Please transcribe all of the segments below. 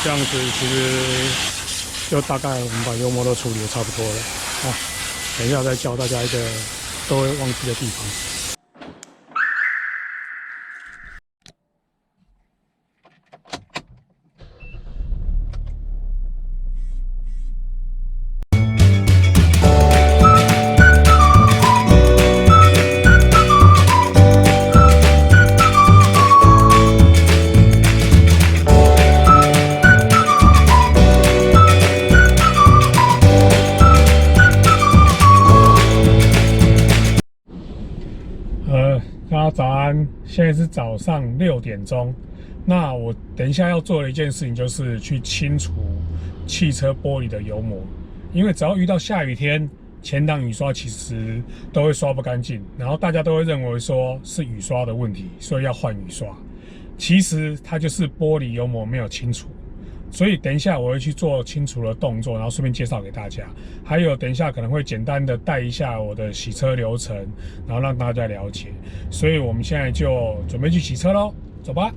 这样子其实就大概我们把油膜都处理的差不多了啊。等一下再教大家一个都会忘记的地方。大家早安，现在是早上6点钟。那我等一下要做的一件事情就是去清除汽车玻璃的油膜，因为只要遇到下雨天，前挡雨刷其实都会刷不干净，然后大家都会认为说是雨刷的问题，所以要换雨刷。其实它就是玻璃油膜没有清除。所以等一下我会去做清除的动作，然后顺便介绍给大家。还有等一下可能会简单的带一下我的洗车流程，然后让大家了解。所以我们现在就准备去洗车咯，走吧。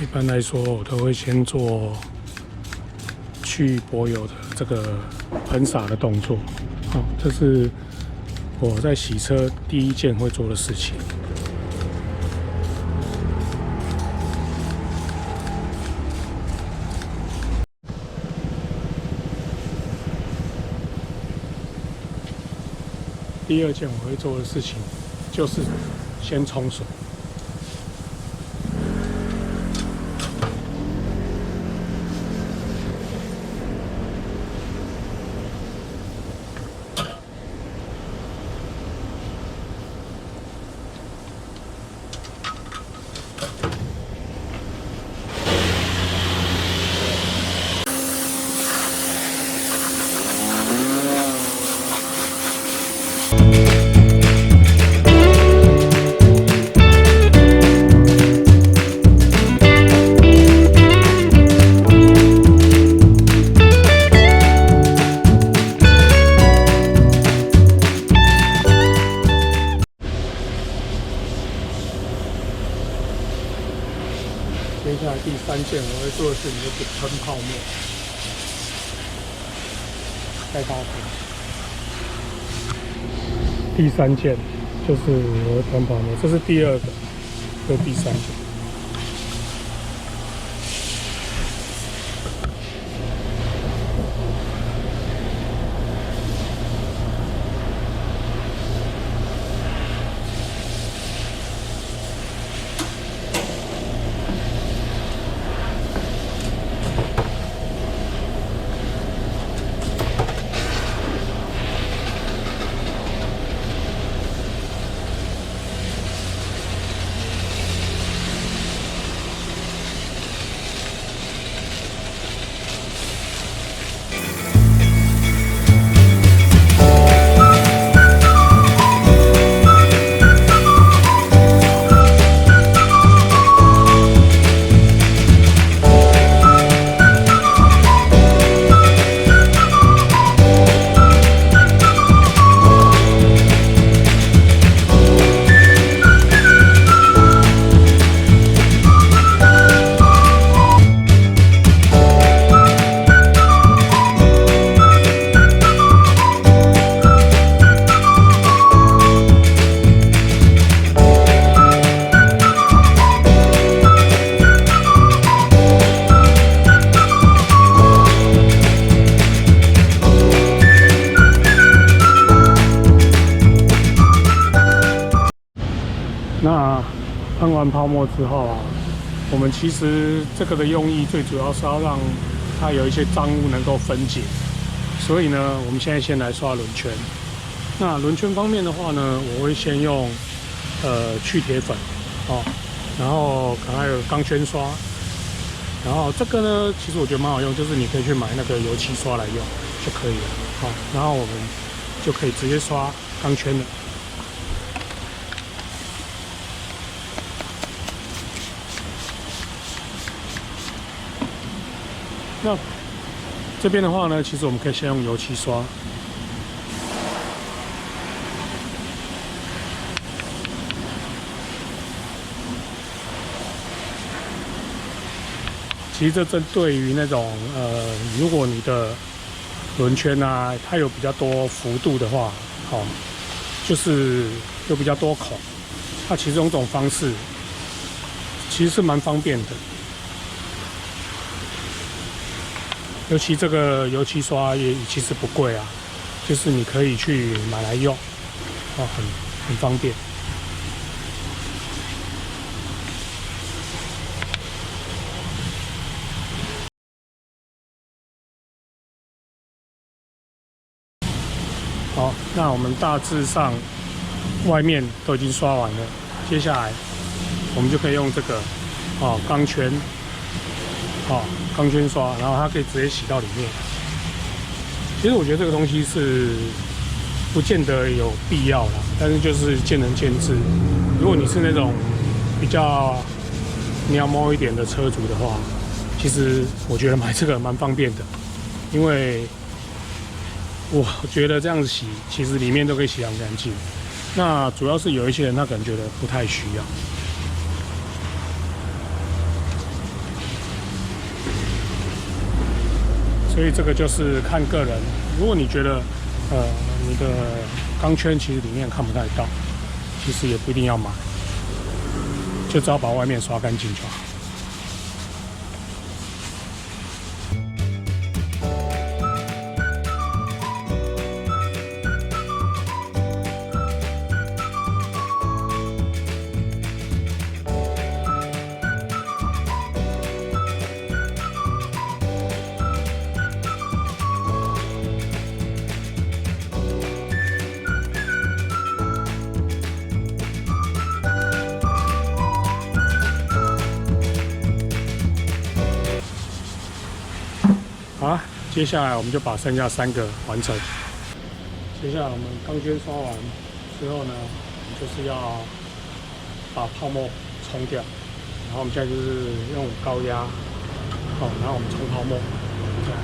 一般来说，我都会先做去柏油的这个喷洒的动作。这是我在洗车第一件会做的事情。第二件我会做的事情就是先冲水。接下来第三件我会做的事情就是喷泡沫，再搭配。第三件就是我会喷泡沫，这是第二个，这是第三件。完泡沫之后啊，我们其实这个的用意最主要是要让它有一些脏污能够分解。所以呢，我们现在先来刷轮圈。那轮圈方面的话呢，我会先用去铁粉哦，然后可能还有钢圈刷。然后这个呢，其实我觉得蛮好用，就是你可以去买那个油漆刷来用就可以了。好，然后我们就可以直接刷钢圈了。那这边的话呢，其实我们可以先用油漆刷。其实这针对于那种如果你的轮圈啊，它有比较多幅度的话，哦，就是有比较多孔，它其实用这种方式其实是蛮方便的。尤其这个油漆刷也其实不贵啊，就是你可以去买来用，哦，很方便。好，那我们大致上外面都已经刷完了，接下来我们就可以用这个钢圈，钢圈刷，然后它可以直接洗到里面。其实我觉得这个东西是不见得有必要啦，但是就是见仁见智。如果你是那种比较喵猫一点的车主的话，其实我觉得买这个蛮方便的，因为我觉得这样子洗，其实里面都可以洗得很干净。那主要是有一些人他可能觉得不太需要。所以这个就是看个人。如果你觉得你的钢圈其实里面看不太到，其实也不一定要买，就只要把外面刷干净就好。好了，接下来我们就把剩下3个完成。接下来我们钢圈刷完之后呢，我们就是要把泡沫冲掉。然后我们现在就是用高压，然后我们冲泡沫，这样。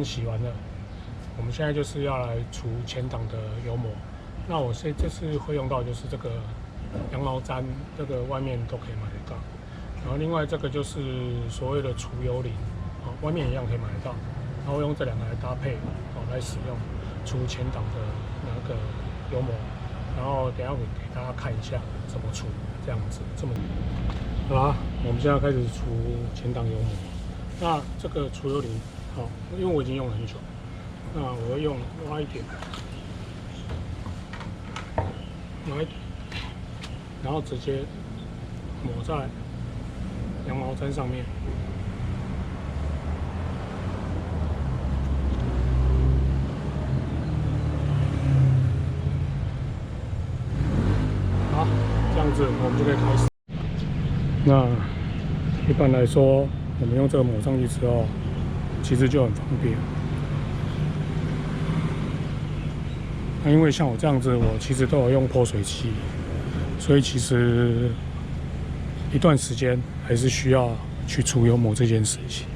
端洗完了，我们现在就是要来除前挡的油膜。那我这次会用到就是这个羊毛毡，这个外面都可以买得到。然后另外这个就是所谓的除油淋，外面一样可以买得到。然后用这两个来搭配，来使用除前挡的那个油膜。然后等一下我给大家看一下怎么除，这样子这么。好啦，我们现在开始除前挡油膜。那这个除油淋，因为我已经用了很久，那我会用挖一点，然后直接抹在羊毛毡上面。好，这样子我们就可以开始。那一般来说，我们用这个抹上去之后，其实就很方便。那因为像我这样子，我其实都有用泼水器，所以其实一段时间还是需要去除油膜这件事情。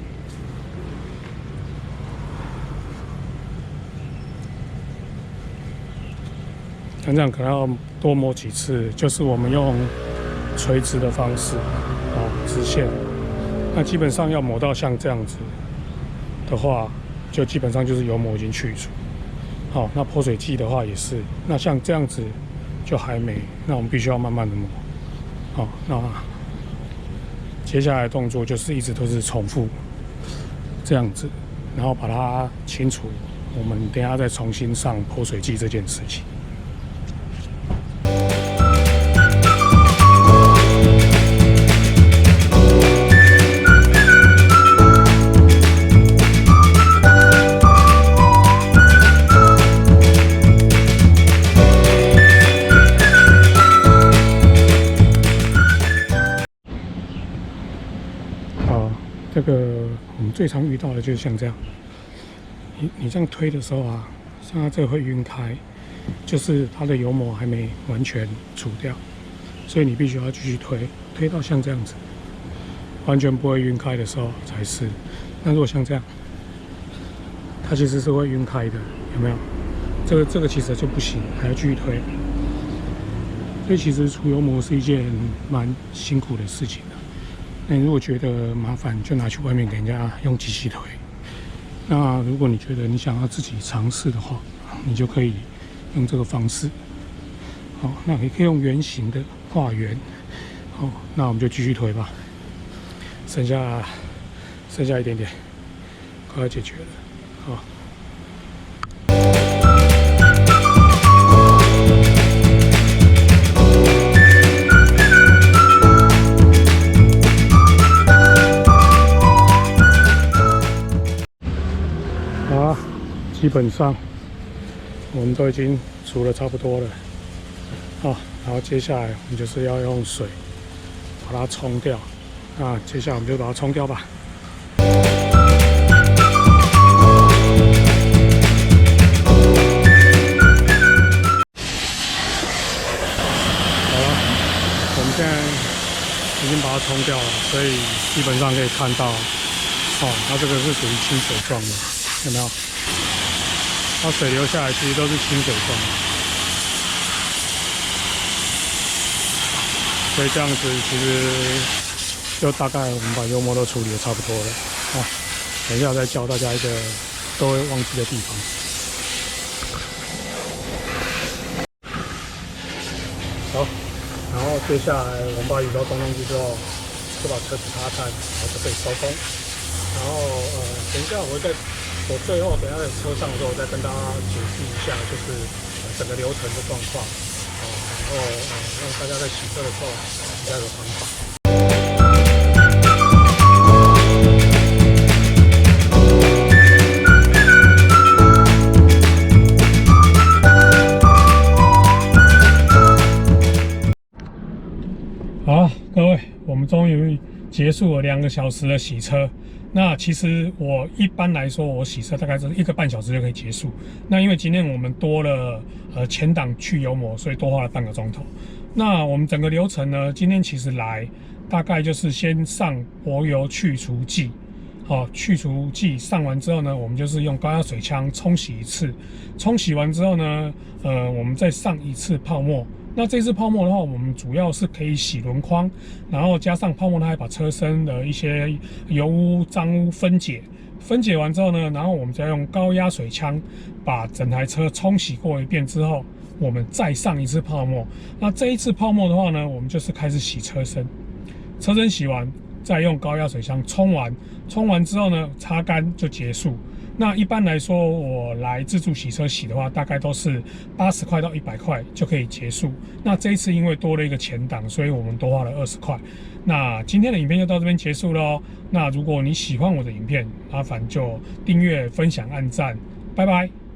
这样可能要多抹几次，就是我们用垂直的方式，直线。那基本上要抹到像这样子的话，就基本上就是油膜已经去除。好，那泼水器的话也是。那像这样子就还没，那我们必须要慢慢的抹。好，那接下来的动作就是一直都是重复这样子，然后把它清除。我们等一下再重新上泼水器这件事情。这个我们最常遇到的就是像这样，你这样推的时候啊，像它这个会晕开，就是它的油膜还没完全除掉，所以你必须要继续推到像这样子，完全不会晕开的时候才是。那如果像这样，它其实是会晕开的，有没有？这个其实就不行，还要继续推。所以其实除油膜是一件蛮辛苦的事情的。那你如果觉得麻烦，就拿去外面给人家用机器推。那如果你觉得你想要自己尝试的话，你就可以用这个方式。好，那也可以用圆形的画圆。好，那我们就继续推吧。剩下一点点，快要解决了。好。基本上我们都已经除了差不多了，然后接下来我们就是要用水把它冲掉。那接下来我们就把它冲掉吧。好了，我们现在已经把它冲掉了，所以基本上可以看到，它这个是属于清水状的，有没有？它水流下来其实都是清水状的，所以这样子其实就大概我们把油膜都处理的差不多了。等一下再教大家一个都会忘记的地方。好，然后接下来我们把雨刷装上去之后，就把车子擦干，然后就可以收工。然后等一下我最后等一下在车上的时候，再跟大家解释一下，就是整个流程的状况，然后让大家在洗车的时候比较有方法。好，各位，我们终于结束了2个小时的洗车。那其实我一般来说，我洗车大概是1个半小时就可以结束。那因为今天我们多了前挡去油膜，所以多花了半个钟头。那我们整个流程呢，今天其实来大概就是先上柏油去除剂，去除剂上完之后呢，我们就是用高压水枪冲洗一次。冲洗完之后呢，我们再上一次泡沫。那这次泡沫的话，我们主要是可以洗轮框，然后加上泡沫，它还把车身的一些油污、脏污分解。分解完之后呢，然后我们再用高压水枪把整台车冲洗过一遍之后，我们再上一次泡沫。那这一次泡沫的话呢，我们就是开始洗车身。车身洗完，再用高压水枪冲完，冲完之后呢，擦干就结束。那一般来说，我来自助洗车洗的话，大概都是80块到100块就可以结束。那这一次因为多了一个前挡，所以我们多花了20块。那今天的影片就到这边结束喽。那如果你喜欢我的影片，麻烦就订阅、分享、按赞，拜拜。